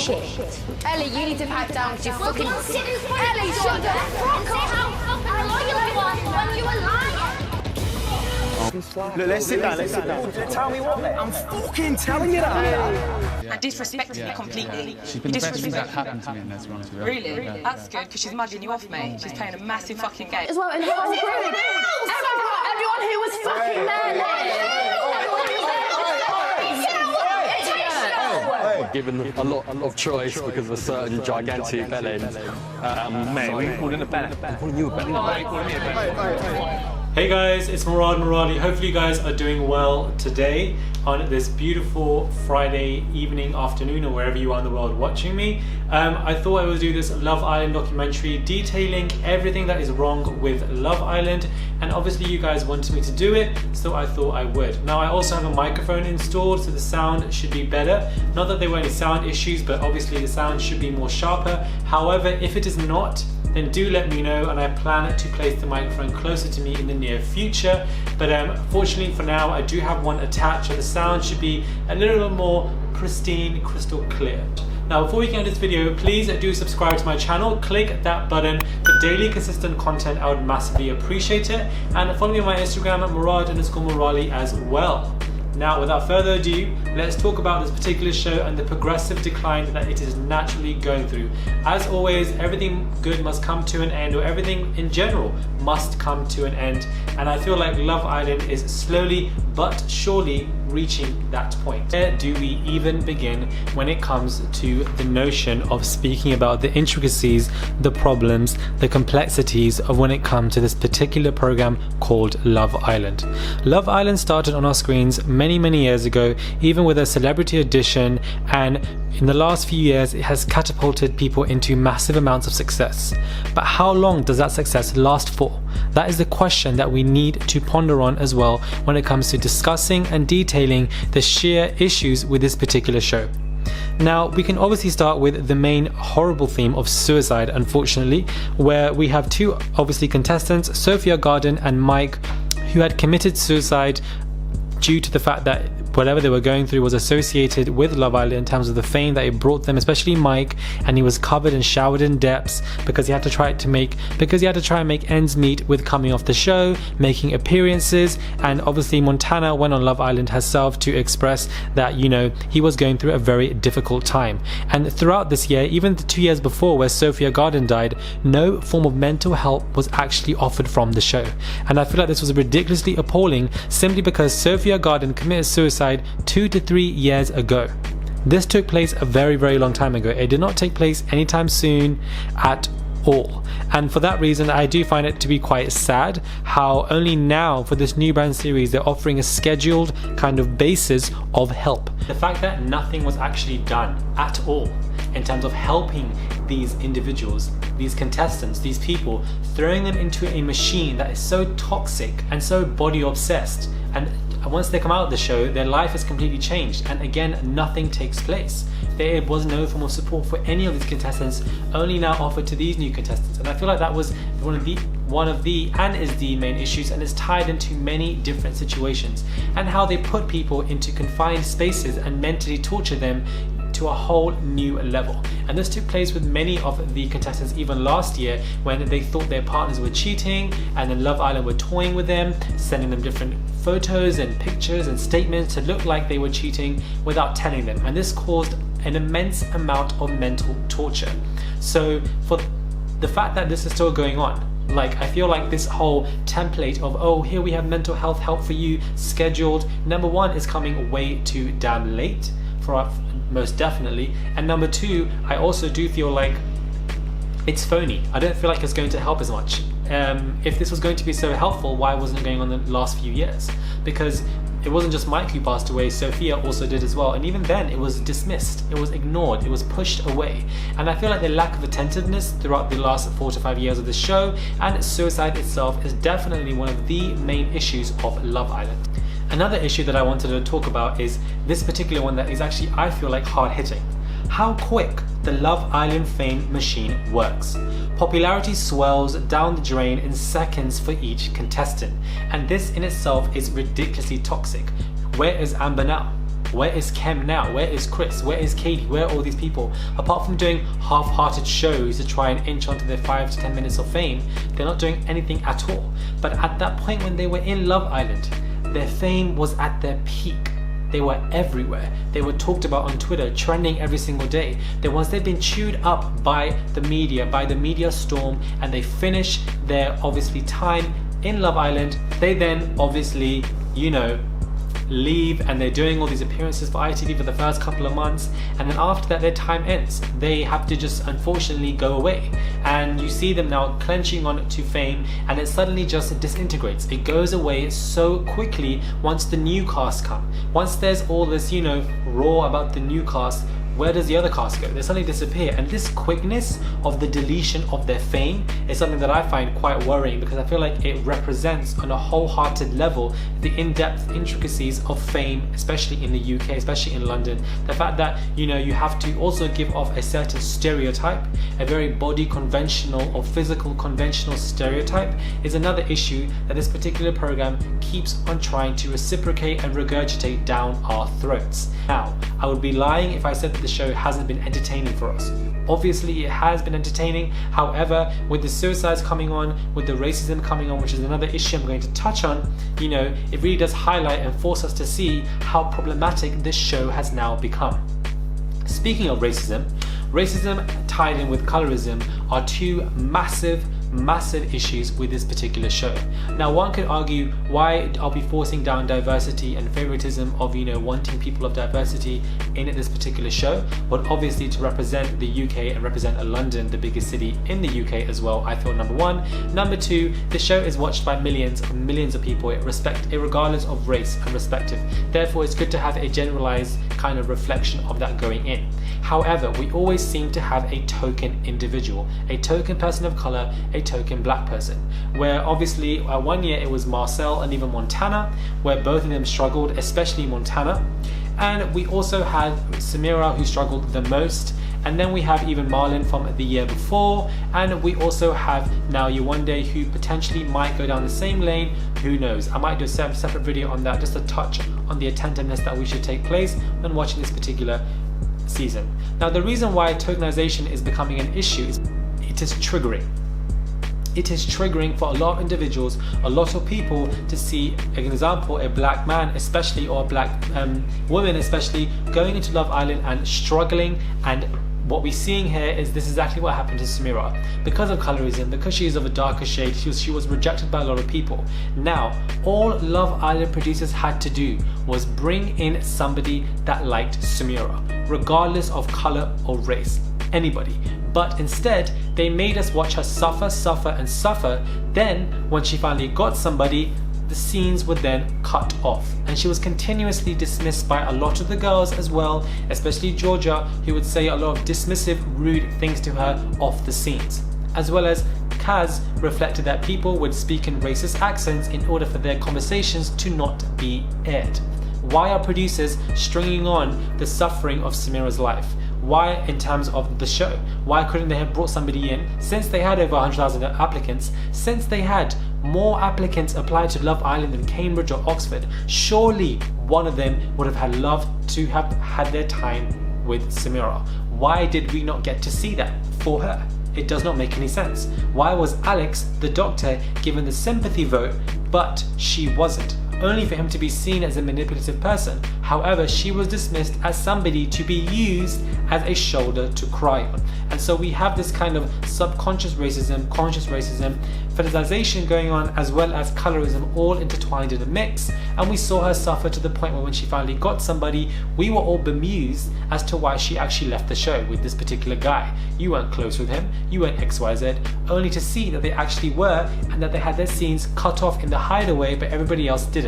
bullshit. Ellie, you need to pipe down because you fucking... Ellie, shut the fuck up! How fucking loyal you are when you were lying. Look, let's sit down, Tell me what, mate. I'm fucking telling you that. I disrespected me completely. She's been the best thing that happened to me in this, honestly. Really? Yeah. That's good, because she's mugging you off, mate. She's playing a massive fucking game. As well, and everyone who was fucking there. Given a lot of choice because of a certain gigantic bellend. Mate, what are you calling a bellend? I'm calling you a bellend. Hey guys, it's Murad Murali. Hopefully you guys are doing well today on this beautiful Friday evening, afternoon, or wherever you are in the world watching me. I thought I would do this Love Island documentary detailing everything that is wrong with Love Island, and obviously you guys wanted me to do it, so I thought I would. Now I also have a microphone installed, so the sound should be better. Not that there were any sound issues, but obviously the sound should be more sharper. However, if it is not, then do let me know, and I plan to place the microphone closer to me in the near future. But fortunately for now, I do have one attached, so the sound should be a little bit more pristine, crystal clear. Now before we get into this video, please do subscribe to my channel, click that button for daily consistent content. I would massively appreciate it, and follow me on my Instagram at Murad_Murali as well. Now without further ado, let's talk about this particular show and the progressive decline that it is naturally going through. As always, everything good must come to an end, or everything in general must come to an end, and I feel like Love Island is slowly but surely reaching that point. Where do we even begin when it comes to the notion of speaking about the intricacies, the problems, the complexities of when it comes to this particular program called Love Island? Love Island started on our screens many years ago, even with a celebrity edition, and in the last few years it has catapulted people into massive amounts of success. But how long does that success last for? That is the question that we need to ponder on as well when it comes to discussing and detailing the sheer issues with this particular show. Now we can obviously start with the main horrible theme of suicide, unfortunately, where we have two obviously contestants, Sophia Garden and Mike, who had committed suicide due to the fact that whatever they were going through was associated with Love Island in terms of the fame that it brought them, especially Mike, and he was covered and showered in debts because he had to try and make ends meet with coming off the show, making appearances, and obviously Montana went on Love Island herself to express that, you know, he was going through a very difficult time. And throughout this year, even the 2 years before where Sophia Garden died, no form of mental help was actually offered from the show. And I feel like this was ridiculously appalling simply because Sophia Garden committed suicide 2 to 3 years ago. This took place a very long time ago. It did not take place anytime soon at all. And for that reason, I do find it to be quite sad how only now for this new brand series they're offering a scheduled kind of basis of help. The fact that nothing was actually done at all in terms of helping these individuals, these contestants, these people, throwing them into a machine that is so toxic and so body obsessed, and once they come out of the show, their life has completely changed, and again, nothing takes place. There was no form of support for any of these contestants, only now offered to these new contestants. And I feel like that was one of the and is the main issues, and is tied into many different situations, and how they put people into confined spaces and mentally torture them to a whole new level. And this took place with many of the contestants even last year, when they thought their partners were cheating, and then Love Island were toying with them, sending them different photos and pictures and statements to look like they were cheating without telling them. And this caused an immense amount of mental torture. So for the fact that this is still going on, like, I feel like this whole template of, oh, here we have mental health help for you scheduled, number one, is coming way too damn late for our, most definitely, and number two, I also do feel like it's phony. I don't feel like it's going to help as much. If this was going to be so helpful, why wasn't it going on the last few years? Because it wasn't just Mike who passed away, Sophia also did as well, and even then it was dismissed, it was ignored, it was pushed away. And I feel like the lack of attentiveness throughout the last 4 to 5 years of the show, and suicide itself, is definitely one of the main issues of Love Island. Another issue that I wanted to talk about is this particular one that is actually, I feel like, hard hitting. How quick the Love Island fame machine works. Popularity swells down the drain in seconds for each contestant, and this in itself is ridiculously toxic. Where is Amber now? Where is Kem now? Where is Chris? Where is Katie? Where are all these people? Apart from doing half-hearted shows to try and inch onto their 5 to 10 minutes of fame, they're not doing anything at all. But at that point when they were in Love Island, their fame was at their peak. They were everywhere. They were talked about on Twitter, trending every single day. Then once they've been chewed up by the media storm, and they finish their obviously time in Love Island, they then obviously, you know, leave, and they're doing all these appearances for ITV for the first couple of months, and then after that their time ends. They have to just unfortunately go away, and you see them now clenching on to fame, and it suddenly just disintegrates. It goes away so quickly once the new cast come. Once there's all this, you know, raw about the new cast, where does the other cast go? They suddenly disappear. And this quickness of the deletion of their fame is something that I find quite worrying, because I feel like it represents on a wholehearted level the in-depth intricacies of fame, especially in the UK, especially in London. The fact that, you know, you have to also give off a certain stereotype, a very body conventional or physical conventional stereotype, is another issue that this particular program keeps on trying to reciprocate and regurgitate down our throats. Now, I would be lying if I said that the show hasn't been entertaining for us. Obviously it has been entertaining. However, with the suicides coming on, with the racism coming on, which is another issue I'm going to touch on, you know, it really does highlight and force us to see how problematic this show has now become. Speaking of racism tied in with colorism are two massive issues with this particular show. Now, one could argue, why are we forcing down diversity and favoritism of, you know, wanting people of diversity in this particular show? Well, obviously to represent the UK and represent London, the biggest city in the UK as well, I thought, number one. Number two, the show is watched by millions of people, regardless of race and respective. Therefore, it's good to have a generalized kind of reflection of that going in. However, we always seem to have a token individual, a token person of color, a token black person, where obviously one year it was Marcel and even Montana, where both of them struggled, especially Montana. And we also had Samira, who struggled the most, and then we have even Marlon from the year before, and we also have now Yewande, who potentially might go down the same lane. Who knows? I might do a separate video on that, just to touch on the attentiveness that we should take place when watching this particular season. Now, the reason why tokenization is becoming an issue is it is triggering. It is triggering for a lot of individuals, a lot of people, to see, an example, a black man especially, or a black woman especially, going into Love Island and struggling. And what we're seeing here is this is exactly what happened to Samira. Because of colorism, because she is of a darker shade, she was rejected by a lot of people. Now, all Love Island producers had to do was bring in somebody that liked Samira, regardless of color or race, anybody. But instead, they made us watch her suffer and suffer. Then, when she finally got somebody, the scenes were then cut off, and she was continuously dismissed by a lot of the girls as well, especially Georgia, who would say a lot of dismissive, rude things to her off the scenes. As well as Kaz reflected that people would speak in racist accents in order for their conversations to not be aired. Why are producers stringing on the suffering of Samira's life? Why, in terms of the show? Why couldn't they have brought somebody in, since they had over 100,000 applicants, since they had more applicants apply to Love Island than Cambridge or Oxford? Surely one of them would have had loved to have had their time with Samira. Why did we not get to see that for her? It does not make any sense. Why was Alex, the doctor, given the sympathy vote, but she wasn't? Only for him to be seen as a manipulative person. However, she was dismissed as somebody to be used as a shoulder to cry on. And so we have this kind of subconscious racism, conscious racism, fetishization going on, as well as colorism, all intertwined in a mix. And we saw her suffer to the point where when she finally got somebody, we were all bemused as to why she actually left the show with this particular guy. You weren't close with him, you weren't XYZ, only to see that they actually were, and that they had their scenes cut off in the hideaway, but everybody else didn't.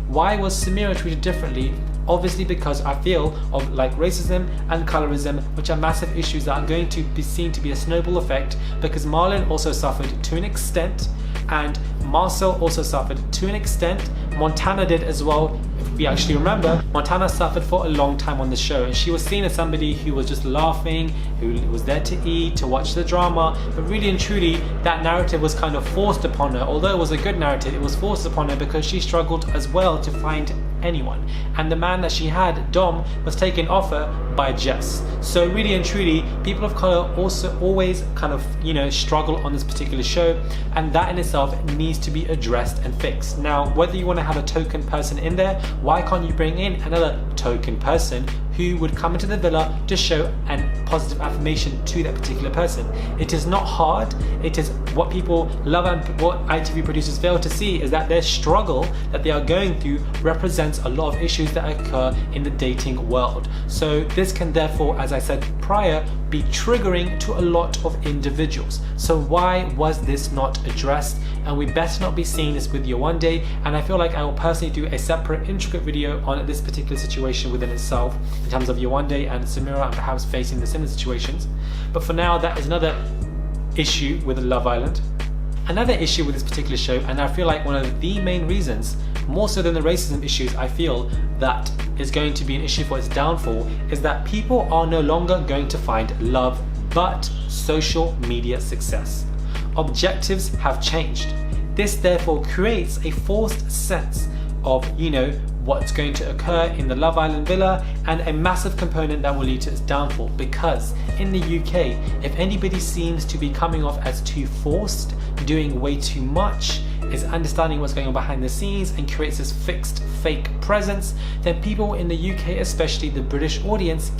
Why was Samira treated differently? Obviously because I feel of like racism and colorism, which are massive issues that are going to be seen to be a snowball effect, because Marlon also suffered to an extent, and Marcel also suffered to an extent. Montana did as well. If we actually remember, Montana suffered for a long time on the show, and she was seen as somebody who was just laughing, who was there to eat, to watch the drama, but really and truly that narrative was kind of forced upon her. Although it was a good narrative, it was forced upon her because she struggled as well to find anyone. And the man that she had, Dom, was taken off her by Jess. So really and truly, people of color also always kind of, you know, struggle on this particular show, and that in itself needs to be addressed and fixed. Now, whether you want to have a token person in there, why can't you bring in another token person who would come into the villa to show a positive affirmation to that particular person? It is not hard. It is what people love, and what ITV producers fail to see is that their struggle that they are going through represents a lot of issues that occur in the dating world. So this can therefore, as I said prior, be triggering to a lot of individuals. So why was this not addressed? And we better not be seeing this with Yewande, and I feel like I will personally do a separate intricate video on this particular situation within itself in terms of Yewande and Samira and perhaps facing the similar situations. But for now, that is another issue with Love Island. Another issue with this particular show, and I feel like one of the main reasons, more so than the racism issues, I feel that is going to be an issue for its downfall, is that people are no longer going to find love but social media success. Objectives have changed. This therefore creates a forced sense of, you know, what's going to occur in the Love Island villa, and a massive component that will lead to its downfall, because in the UK, if anybody seems to be coming off as too forced, doing way too much, is understanding what's going on behind the scenes and creates this fixed fake presence, then people in the UK, especially the British audience,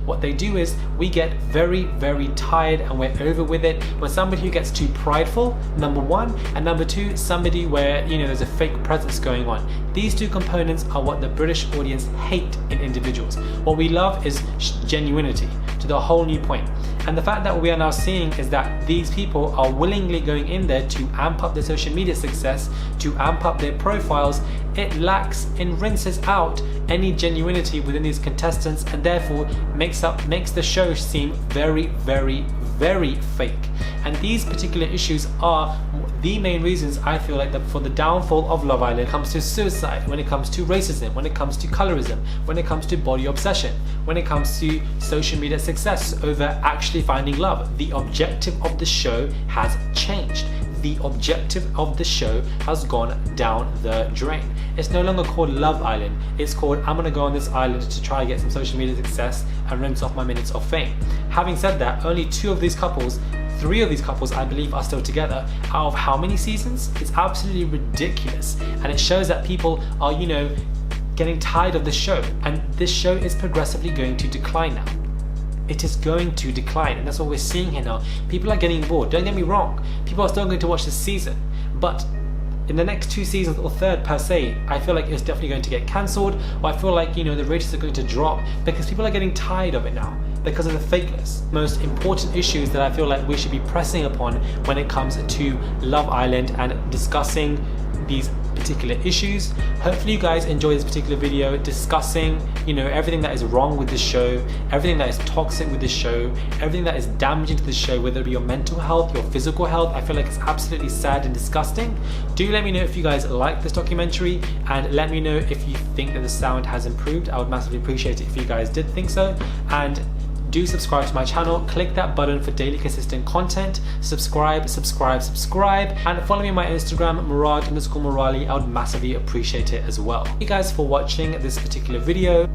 what they do is we get very, very tired and we're over with it when somebody who gets too prideful, number one, and number two, somebody where, you know, there's a fake presence going on. These two components are what the British audience hate in individuals. What we love is genuinity, to the whole new point. And the fact that we are now seeing is that these people are willingly going in there to amp up their social media success, to amp up their profiles. It lacks and rinses out any genuinity within these contestants, and therefore makes the show seem very, very, very fake. And these particular issues are the main reasons I feel like that for the downfall of Love Island. When it comes to suicide, when it comes to racism, when it comes to colorism, when it comes to body obsession, when it comes to social media success over actually finding love. The objective of the show has changed. The objective of the show has gone down the drain. It's no longer called Love Island. It's called, I'm gonna go on this island to try and get some social media success and rinse off my minutes of fame. Having said that, only 3 of these couples I believe are still together out of how many seasons? It's absolutely ridiculous, and it shows that people are, you know, getting tired of the show, and this show is progressively going to decline now. It is going to decline, and that's what we're seeing here now. People are getting bored. Don't get me wrong, people are still going to watch this season, but in the next 2 seasons, or third per se, I feel like it's definitely going to get cancelled, or I feel like, you know, the ratings are going to drop because people are getting tired of it now because of the fakeness. Most important issues that I feel like we should be pressing upon when it comes to Love Island and discussing these particular issues. Hopefully you guys enjoy this particular video discussing, you know, everything that is wrong with this show, everything that is toxic with this show, everything that is damaging to the show, whether it be your mental health, your physical health. I feel like it's absolutely sad and disgusting. Do let me know if you guys like this documentary, and let me know if you think that the sound has improved. I would massively appreciate it if you guys did think so. And do subscribe to my channel, click that button for daily consistent content, subscribe, and follow me on my Instagram, Murad_Murali. I would massively appreciate it as well. Thank you guys for watching this particular video.